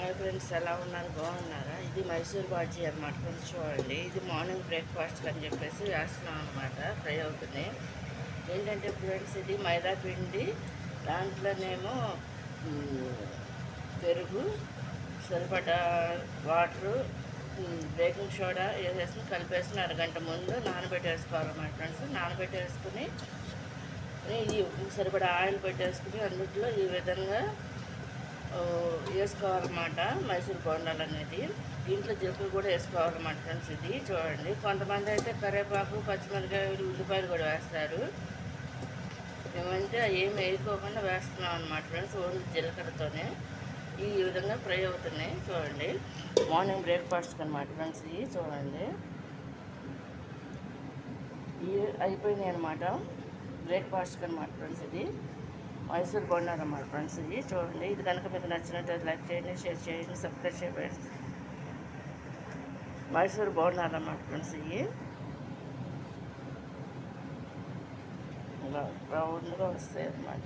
Hi friends, ఎలా ఉన్నారు? బాగున్నారా? ఇది మైసూర్ బాజీ అనమాట ఫ్రెండ్స్. చూడండి, ఇది మార్నింగ్ బ్రేక్ఫాస్ట్ అని చెప్పేసి వేస్తున్నాం అనమాట. ఫ్రై అవుతుంది. ఏంటంటే ఫ్రెండ్స్, ఇది మైదా పిండి, దాంట్లోనేమో పెరుగు, సరిపడా వాటరు, బేకింగ్ సోడా వేసేసి కలిపేసుకుని అరగంట ముందు నానబెట్టేసుకోవాలన్నమాట ఫ్రెండ్స్. నానబెట్టేసుకుని ఇది సరిపడా ఆయిల్ పెట్టేసుకుని అందులో ఈ విధంగా వేసుకోవాలన్నమాట మైసూర్ బోండాలు అనేది. దీంట్లో జీలకర్ర కూడా వేసుకోవాలన్నమాట ఫ్రెండ్స్. ఇది చూడండి, కొంతమంది అయితే కరివేపాకు, పచ్చిమిరకాయలు, ఉల్లిపాయలు కూడా వేస్తారు. మేమైతే ఏం వేసుకోకుండా వేస్తున్నాం అన్నమాట ఫ్రెండ్స్. ఓన్లీ జీలకర్రతోనే ఈ విధంగా ఫ్రై అవుతున్నాయి. చూడండి, మార్నింగ్ బ్రేక్ఫాస్ట్ అనమాట ఫ్రెండ్స్. ఇవి చూడండి, ఇవి అయిపోయినాయి అనమాట బ్రేక్ఫాస్ట్కి అనమాట ఫ్రెండ్స్. ఇది మైసూర్ బోండాలు అన్నమాట ఫ్రెండ్స్. ఇది చూడండి, ఇది కనుక మీకు నచ్చినట్లయితే లైక్ చేయండి, షేర్ చేయండి, సబ్స్క్రైబ్ చేయండి. మైసూర్ బోండాలు అన్నమాట ఫ్రెండ్స్. ఇవి ఇలా రౌండ్గా వస్తాయి అన్నమాట.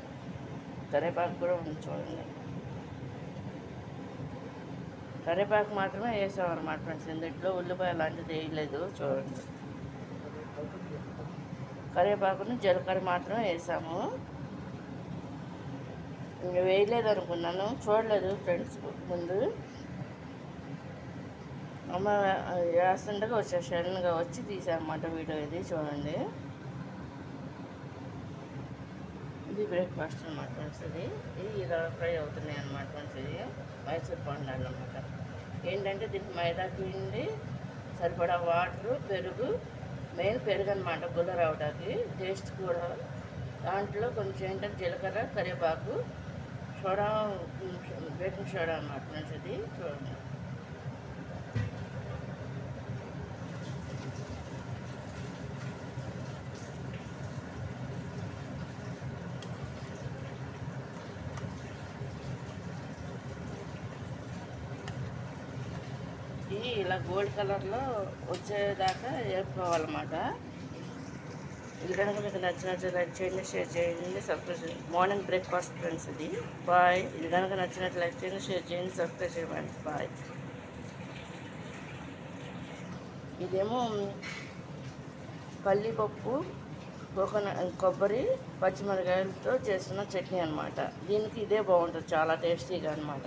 కరివేపాకు కూడా ఉంది చూడండి. కరివేపాకు మాత్రమే వేసామన్నమాట ఫ్రెండ్స్. ఇందులో ఉల్లిపాయ లాంటిది వేయలేదు. చూడండి, కరివేపాకుని జీలకర్ర మాత్రమే వేసాము. ఇంకా వేయలేదు అనుకున్నాను, చూడలేదు ఫ్రెండ్స్. ముందు అమ్మ వేస్తుండగా సడన్గా వచ్చి తీసామన్నమాట వీడియో. ఇది చూడండి, ఇది బ్రేక్ఫాస్ట్ అనమాట ఫ్రెండ్స్. ఇది ఇలా ఫ్రై అవుతున్నాయి అన్నమాట ఫ్రెండ్స్. ఇది మైసూర్ బోండాలు అన్నమాట. ఏంటంటే దీనికి మైదా పిండి, సరిపడా వాటరు, పెరుగు, మెయిన్ పెరుగు అనమాట గుల్ల రావడానికి, టేస్ట్ కూడా. దాంట్లో కొంచెం ఏంటంటే జీలకర్ర, కరివేపాకు, సోడా, బేకింగ్ సోడా అన్నమాట ఫ్రెండ్స్. ఇది చూడండి, ఇది ఇలా గోల్డ్ కలర్లో వచ్చేదాకా వేపుకోవాలన్నమాట. ఇది కనుక మీకు నచ్చినట్టు లైక్ చేయండి, షేర్ చేయండి, సబ్స్క్రైబ్ చేయండి. Morning breakfast friends. ఇది బాయ్. ఇది కనుక నచ్చినట్టు లైక్ చేయండి, షేర్ చేయండి, సబ్స్క్రైబ్ చేయండి. బాయ్. ఇదేమో పల్లిపప్పు, కొబ్బరి, పచ్చిమిరకాయలతో చేసిన చట్నీ అనమాట. దీనికి ఇదే బాగుంటుంది, చాలా టేస్టీగా అనమాట.